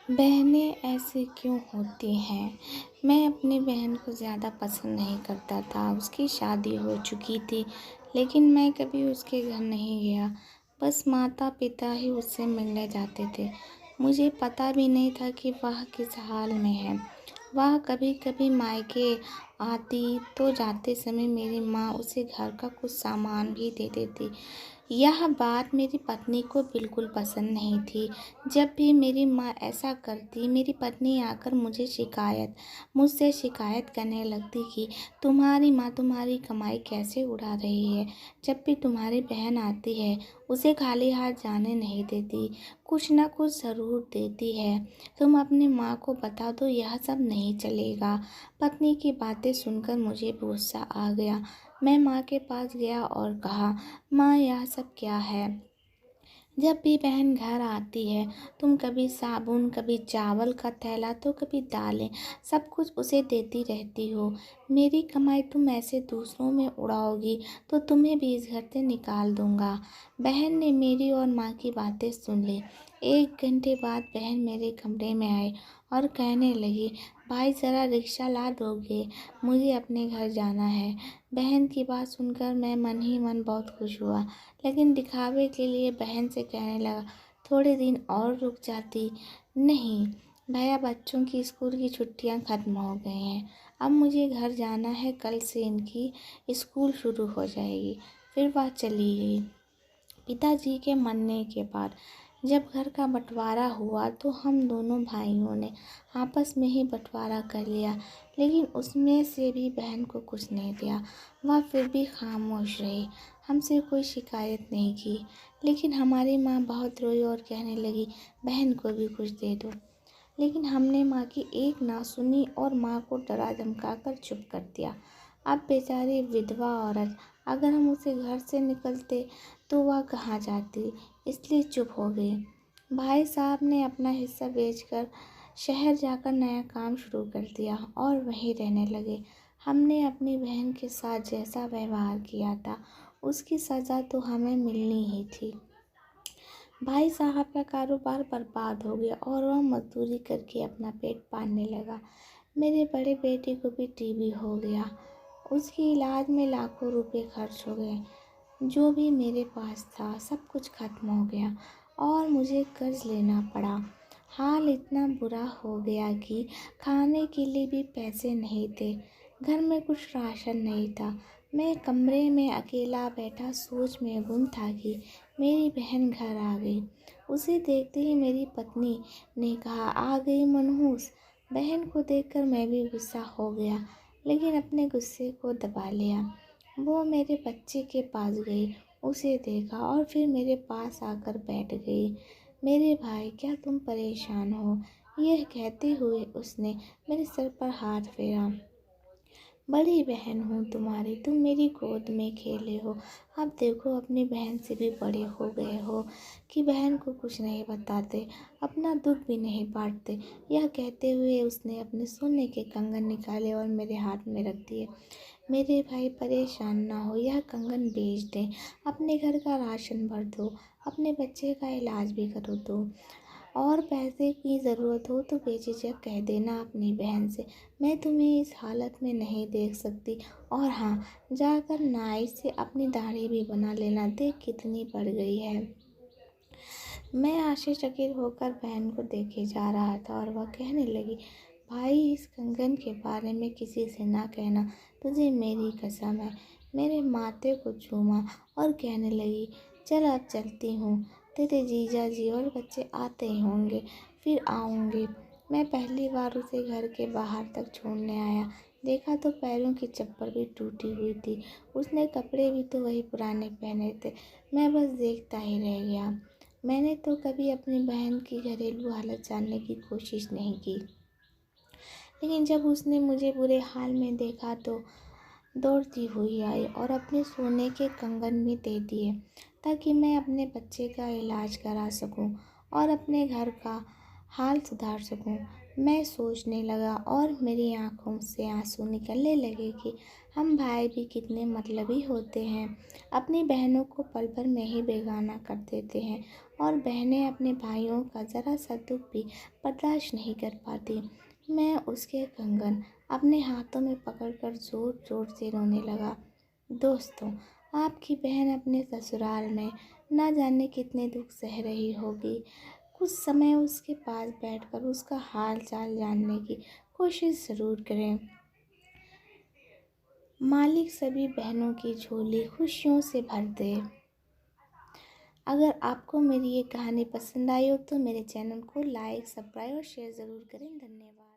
बहनें ऐसी क्यों होती हैं? मैं अपनी बहन को ज़्यादा पसंद नहीं करता था। उसकी शादी हो चुकी थी, लेकिन मैं कभी उसके घर नहीं गया। बस माता-पिता ही उससे मिलने जाते थे। मुझे पता भी नहीं था कि वह किस हाल में है। वह कभी-कभी मायके आती तो जाते समय मेरी माँ उसे घर का कुछ सामान भी दे देती। यह बात मेरी पत्नी को बिल्कुल पसंद नहीं थी। जब भी मेरी माँ ऐसा करती, मेरी पत्नी आकर मुझसे शिकायत करने लगती कि तुम्हारी माँ तुम्हारी कमाई कैसे उड़ा रही है। जब भी तुम्हारी बहन आती है, उसे खाली हाथ जाने नहीं देती, कुछ ना कुछ ज़रूर देती है। तुम अपनी माँ को बता दो, यह सब नहीं चलेगा। पत्नी की बातें सुनकर मुझे गुस्सा आ गया। मैं माँ के पास गया और कहा, माँ यह सब क्या है? जब भी बहन घर आती है, तुम कभी साबुन, कभी चावल का थैला तो कभी दालें, सब कुछ उसे देती रहती हो। मेरी कमाई तुम ऐसे दूसरों में उड़ाओगी तो तुम्हें भी इस घर से निकाल दूंगा। बहन ने मेरी और माँ की बातें सुन ली। 1 घंटे बाद बहन मेरे कमरे में आई और कहने लगी, भाई ज़रा रिक्शा ला दोगे? मुझे अपने घर जाना है। बहन की बात सुनकर मैं मन ही मन बहुत खुश हुआ, लेकिन दिखावे के लिए बहन से कहने लगा, थोड़े दिन और रुक जाती। नहीं भैया, बच्चों की स्कूल की छुट्टियां खत्म हो गई हैं। अब मुझे घर जाना है, कल से इनकी स्कूल शुरू हो जाएगी। फिर वह चली गई। पिताजी के मरने के बाद जब घर का बंटवारा हुआ तो हम दोनों भाइयों ने आपस में ही बंटवारा कर लिया, लेकिन उसमें से भी बहन को कुछ नहीं दिया। वह फिर भी खामोश रही, हमसे कोई शिकायत नहीं की। लेकिन हमारी माँ बहुत रोई और कहने लगी, बहन को भी कुछ दे दो। लेकिन हमने माँ की एक ना सुनी और माँ को डरा धमका कर चुप कर दिया। अब बेचारी विधवा औरत, अगर हम उसे घर से निकलते तो वह कहाँ जाती, इसलिए चुप हो गई। भाई साहब ने अपना हिस्सा बेचकर शहर जाकर नया काम शुरू कर दिया और वहीं रहने लगे। हमने अपनी बहन के साथ जैसा व्यवहार किया था, उसकी सज़ा तो हमें मिलनी ही थी। भाई साहब का कारोबार बर्बाद हो गया और वह मजदूरी करके अपना पेट पालने लगा। मेरे बड़े बेटे को भी टीबी हो गया। उसके इलाज में लाखों रुपए खर्च हो गए। जो भी मेरे पास था सब कुछ खत्म हो गया और मुझे कर्ज लेना पड़ा। हाल इतना बुरा हो गया कि खाने के लिए भी पैसे नहीं थे। घर में कुछ राशन नहीं था। मैं कमरे में अकेला बैठा सोच में गुम था कि मेरी बहन घर आ गई। उसे देखते ही मेरी पत्नी ने कहा, आ गई मनहूस। बहन को देखकर मैं भी गुस्सा हो गया, लेकिन अपने गुस्से को दबा लिया। वो मेरे बच्चे के पास गई, उसे देखा और फिर मेरे पास आकर बैठ गई। मेरे भाई, क्या तुम परेशान हो? यह कहते हुए उसने मेरे सर पर हाथ फेरा। बड़ी बहन हूँ तुम्हारी, तुम मेरी गोद में खेले हो। अब देखो, अपनी बहन से भी बड़े हो गए हो कि बहन को कुछ नहीं बताते, अपना दुख भी नहीं बांटते। यह कहते हुए उसने अपने सोने के कंगन निकाले और मेरे हाथ में रख दिए। मेरे भाई, परेशान ना हो, यह कंगन बेच दें, अपने घर का राशन भर दो, अपने बच्चे का इलाज भी करो दो, और पैसे की ज़रूरत हो तो बेझिझक कह देना अपनी बहन से, मैं तुम्हें इस हालत में नहीं देख सकती। और हाँ, जाकर नाई से अपनी दाढ़ी भी बना लेना, देख कितनी बढ़ गई है। मैं आश्चर्यचकित होकर बहन को देखे जा रहा था और वह कहने लगी, भाई इस कंगन के बारे में किसी से ना कहना, तुझे मेरी कसम है। मेरे माथे को चूमा और कहने लगी, चल अब चलती हूँ, तेरे जीजा जी और बच्चे आते ही होंगे, फिर आऊँगी। मैं पहली बार उसे घर के बाहर तक छोड़ने आया, देखा तो पैरों की चप्पल भी टूटी हुई थी। उसने कपड़े भी तो वही पुराने पहने थे। मैं बस देखता ही रह गया। मैंने तो कभी अपनी बहन की घरेलू हालत जानने की कोशिश नहीं की, लेकिन जब उसने मुझे बुरे हाल में देखा तो दौड़ती हुई आई और अपने सोने के कंगन भी दे दिए, ताकि मैं अपने बच्चे का इलाज करा सकूं और अपने घर का हाल सुधार सकूं। मैं सोचने लगा और मेरी आँखों से आंसू निकलने लगे कि हम भाई भी कितने मतलबी होते हैं। अपनी बहनों को पल भर में ही बेगाना कर देते हैं और बहनें अपने भाइयों का ज़रा सा दुख भी बर्दाश्त नहीं कर पाती। मैं उसके कंगन अपने हाथों में पकड़कर ज़ोर ज़ोर से रोने लगा। दोस्तों, आपकी बहन अपने ससुराल में ना जाने कितने दुख सह रही होगी। कुछ समय उसके पास बैठकर उसका हाल चाल जानने की कोशिश ज़रूर करें। मालिक सभी बहनों की झोली खुशियों से भर दे। अगर आपको मेरी ये कहानी पसंद आई हो तो मेरे चैनल को लाइक, सब्सक्राइब और शेयर ज़रूर करें। धन्यवाद।